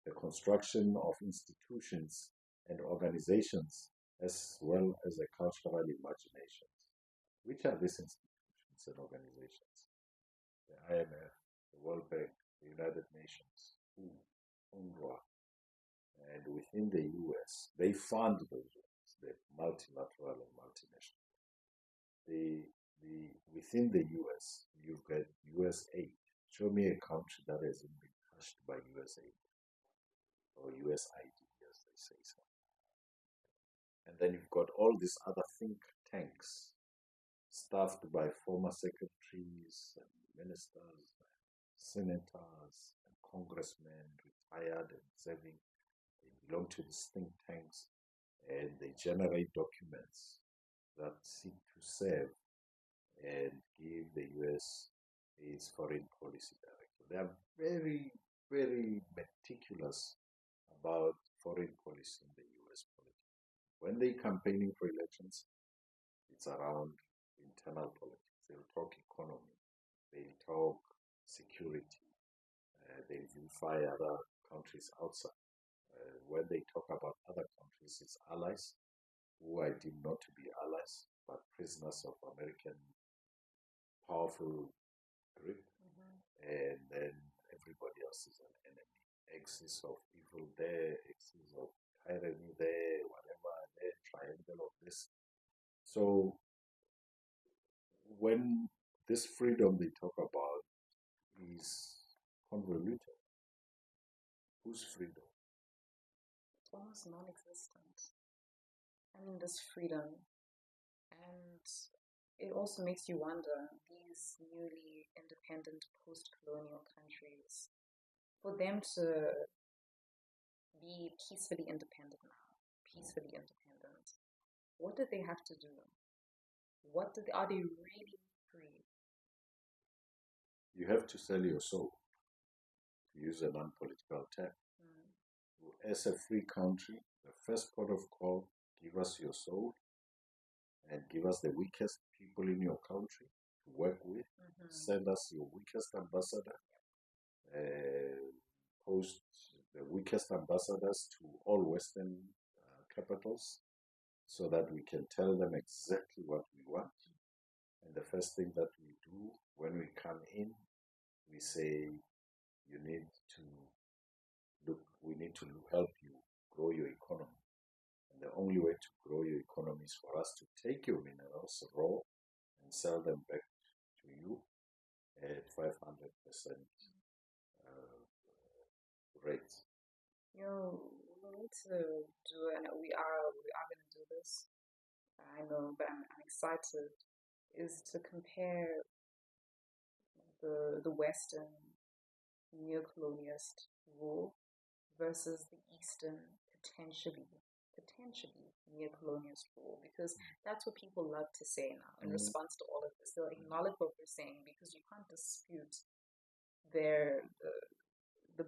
S2: the construction of institutions and organizations, as well as a cultural imagination. Which are these institutions and organizations? The IMF, the World Bank, the United Nations, WHO, UNRWA, and within the US, they fund those ones, the multilateral and multinational. Within the US, you've got US aid. Show me a country that hasn't been touched by US aid or USID, as they say so. And then you've got all these other think tanks staffed by former secretaries and ministers, and senators and congressmen, retired and serving. They belong to these think tanks and they generate documents that seek to serve and give the US its foreign policy direction. They are very, very meticulous about foreign policy in the US politics. When they're campaigning for elections, it's around internal politics. They'll talk economy, they'll talk security, they'll vilify other countries outside. When they talk about other countries, it's allies, who I deem not to be allies, but prisoners of American powerful grip, and then everybody else is an enemy. Axis of evil there, axis of tyranny there, whatever there, triangle of this. So when this freedom they talk about is convoluted, whose freedom?
S1: It's almost non-existent. I mean, this freedom, and it also makes you wonder, these newly independent post-colonial countries, for them to be peacefully independent now, peacefully independent, what do they have to do? Are they really free?
S2: You have to sell your soul, to use a non-political term. As a free country, the first port of call, give us your soul and give us the weakest people in your country to work with. Send us your weakest ambassador. Post the weakest ambassadors to all Western capitals so that we can tell them exactly what we want. And the first thing that we do when we come in, we say, we need to help you grow your economy. And the only way to grow your economy is for us to take your minerals raw and sell them back to you at 500% rate.
S1: We need to do, and we are going to do this. I know, but I'm excited. Is to compare the Western neo-colonialist rule versus the Eastern potentially neo-colonialist rule, because that's what people love to say now in response to all of this. They'll acknowledge what we're saying because you can't dispute the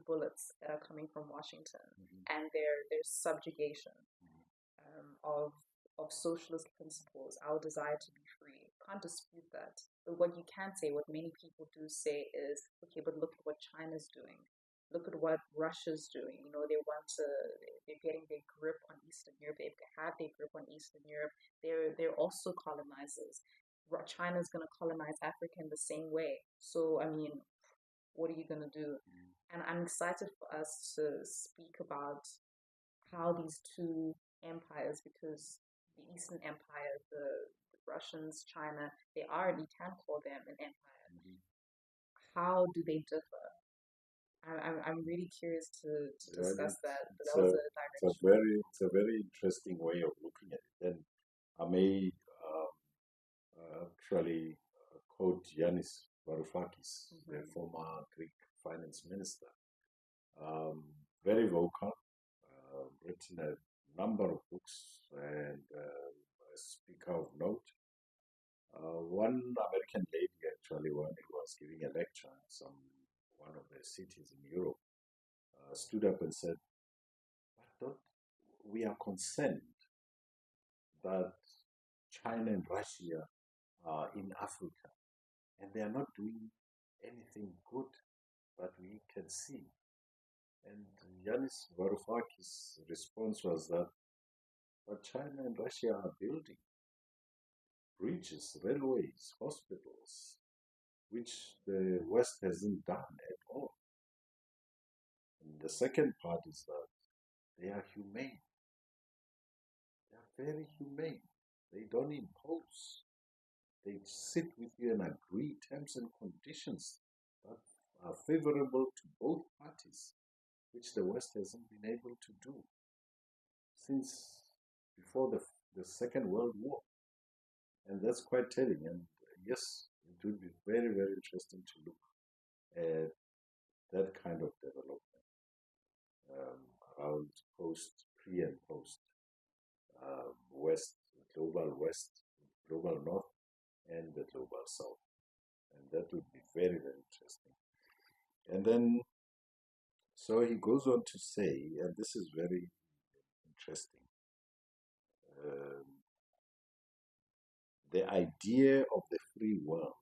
S1: bullets that are coming from Washington and their subjugation of socialist principles, our desire to be free. Can't dispute that. But what you can say, what many people do say is, okay, but look at what China's doing. Look at what Russia's doing. They're getting their grip on Eastern Europe. They've had their grip on Eastern Europe. They're also colonizers. China's going to colonize Africa in the same way. So, I mean, what are you going to do? And I'm excited for us to speak about how these two empires, because the Eastern Empire, the Russians, China, you can call them an empire. How do they differ? I'm really curious to discuss that. But that was a digression.
S2: It's a very interesting way of looking at it. And I may actually quote Yanis Varoufakis, the former Greek finance minister. Very vocal, written a number of books and a speaker of note. One American lady, actually, when he was giving a lecture in one of the cities in Europe, stood up and said, "But we are concerned that China and Russia are in Africa, and they are not doing anything good that we can see. And Yanis Varoufakis' response was that what China and Russia are building bridges, railways, hospitals, which the West hasn't done at all. And the second part is that they are humane. They are very humane. They don't impose. They sit with you and agree terms and conditions that are favorable to both parties, which the West hasn't been able to do since before the Second World War. And that's quite telling. And yes, it would be very, very interesting to look at that kind of development around pre and post West, global West, global North, and the global South. And that would be very, very interesting. And then, so he goes on to say, and this is very interesting, the idea of the free world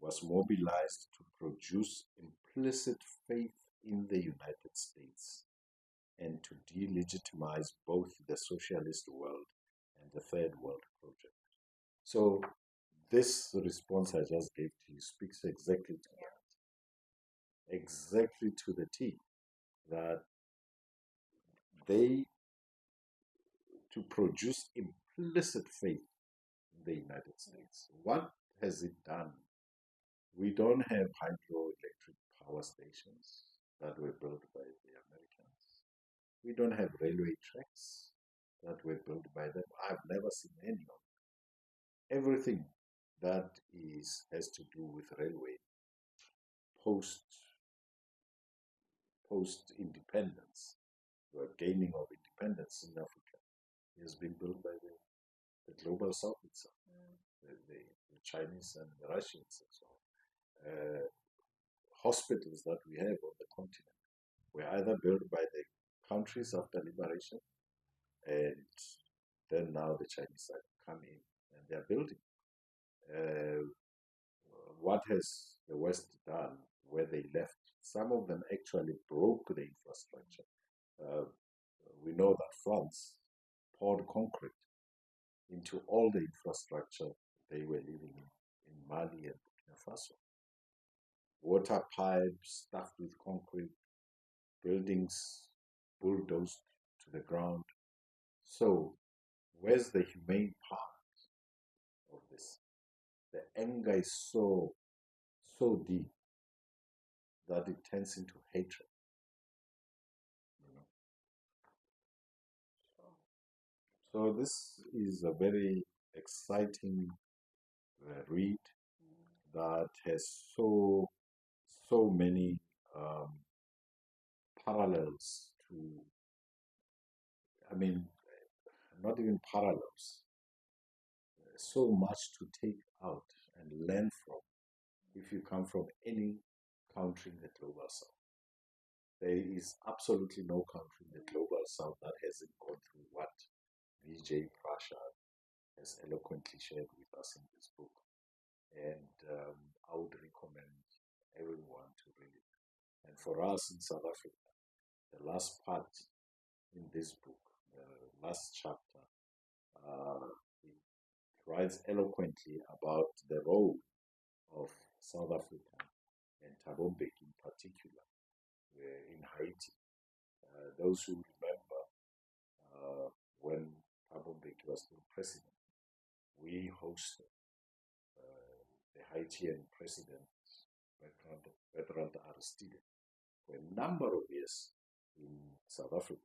S2: was mobilized to produce implicit faith in the United States and to delegitimize both the socialist world and the third world project. So this response I just gave to you speaks exactly to that, exactly to the T, that they, to produce implicit faith in the United States. What has it done? We don't have hydroelectric power stations that were built by the Americans. We don't have railway tracks that were built by them. I've never seen any of them. Everything that has to do with railway post independence, the gaining of independence in Africa, has been built by the global South itself, the Chinese and the Russians and so on. Hospitals that we have on the continent were either built by the countries after liberation, and then now the Chinese have come in and they are building. What has the West done where they left? Some of them actually broke the infrastructure. We know that France poured concrete into all the infrastructure they were living in Mali and Burkina Faso. Water pipes stuffed with concrete, buildings bulldozed to the ground. So, where's the humane part of this? The anger is so deep that it turns into hatred. You know? So this is a very exciting read that has so many parallels to, I mean, not even parallels, so much to take out and learn from if you come from any country in the global South. There is absolutely no country in the global South that hasn't gone through what Vijay Prashad has eloquently shared with us in this book. And I would recommend everyone to read it. And for us in South Africa, the last part in this book, the last chapter, it writes eloquently about the role of South Africa and Thabo Mbeki in particular in Haiti. Those who remember when Thabo Mbeki was still president, we hosted the Haitian president, Bertrand Aristide, for a number of years in South Africa,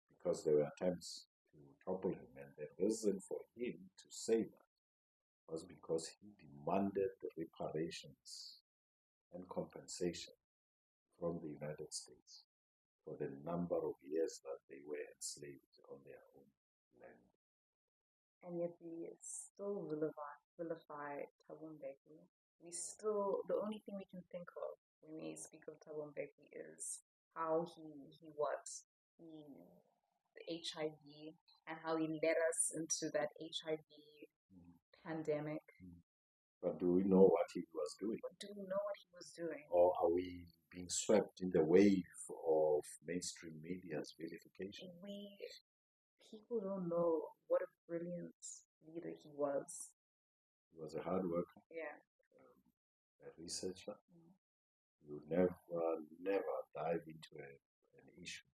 S2: because there were attempts to topple him, and the reason for him to say that was because he demanded reparations and compensation from the United States for the number of years that they were enslaved on their own land.
S1: And yet we still vilify Thabo Mbeki. The only thing we can think of when we speak of Thabo Mbeki is how he the HIV, and how he led us into that HIV pandemic.
S2: But do we know what he was doing?
S1: But do we know what he was doing?
S2: Or are we being swept in the wave of mainstream media's vilification.
S1: People don't know what a brilliant leader he was.
S2: He was a hard worker,
S1: Yeah.
S2: a researcher.
S1: Mm.
S2: You never dive into an issue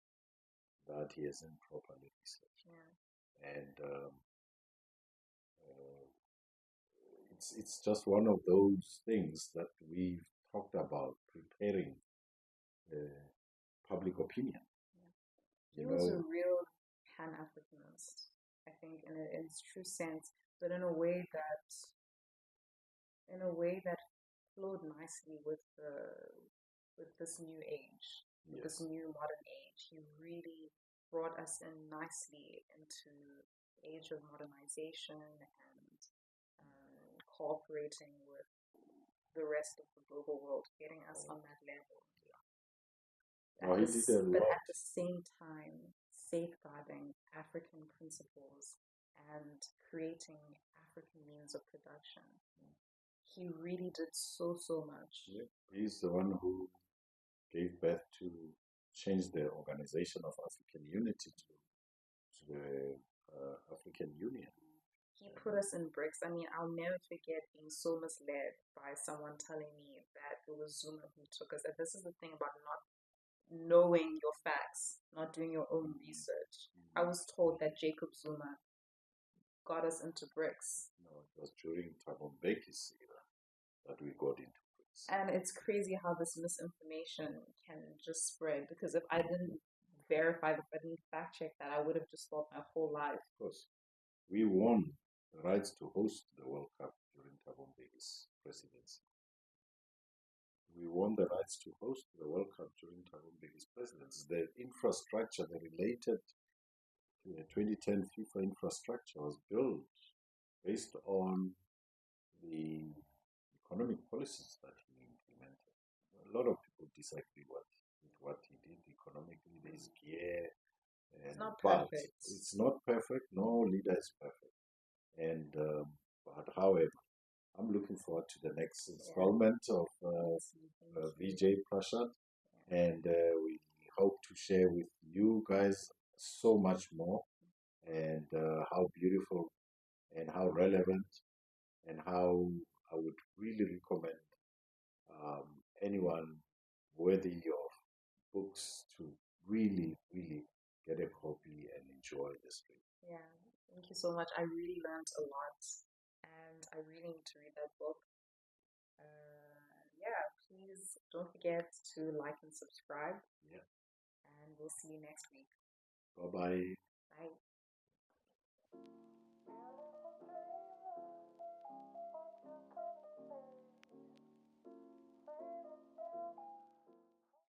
S2: that he hasn't properly researched.
S1: Yeah.
S2: And it's just one of those things that we've talked about preparing public opinion.
S1: He
S2: You
S1: was a
S2: know,
S1: real Pan-Africanist, I think, in its true sense, but in a way that flowed nicely with this new age, with this
S2: yes.
S1: new modern age. He really brought us in nicely into the age of modernization and cooperating with the rest of the global world, getting us on that level.
S2: Oh, he did a
S1: But
S2: lot.
S1: at the same time, safeguarding African principles and creating African means of production. He really did so much.
S2: Yeah. He's the one who gave birth to change the organization of African unity to the African Union.
S1: He put us in BRICS. I mean, I'll never forget being so misled by someone telling me that it was Zuma who took us. And this is the thing about not knowing your facts, not doing your own research. I was told that Jacob Zuma got us into BRICS.
S2: No, it was during Thabo Mbeki's era that we got into BRICS.
S1: And it's crazy how this misinformation can just spread, because if I didn't verify, if I didn't fact check that, I would have just thought my whole life.
S2: Of course, we won the rights to host the World Cup during Thabo Mbeki's presidency. We won the rights to host the World Cup during Thabo Mbeki's presidency. The infrastructure, the related to the 2010 FIFA infrastructure was built based on the economic policies that he implemented. A lot of people disagree with what he did economically. There's gear,
S1: It's not
S2: but
S1: perfect.
S2: it's not perfect. No leader is perfect. And but however, I'm looking forward to the next installment of Vijay Prashad, and we hope to share with you guys so much more, and how beautiful and how relevant, and how I would really recommend anyone worthy of books to really get a copy and enjoy this read.
S1: Yeah, thank you so much. I really learned a lot, and I really need to read that book. Yeah, please don't forget to like and subscribe.
S2: Yeah.
S1: And we'll see you next week.
S2: Bye bye.
S1: Bye.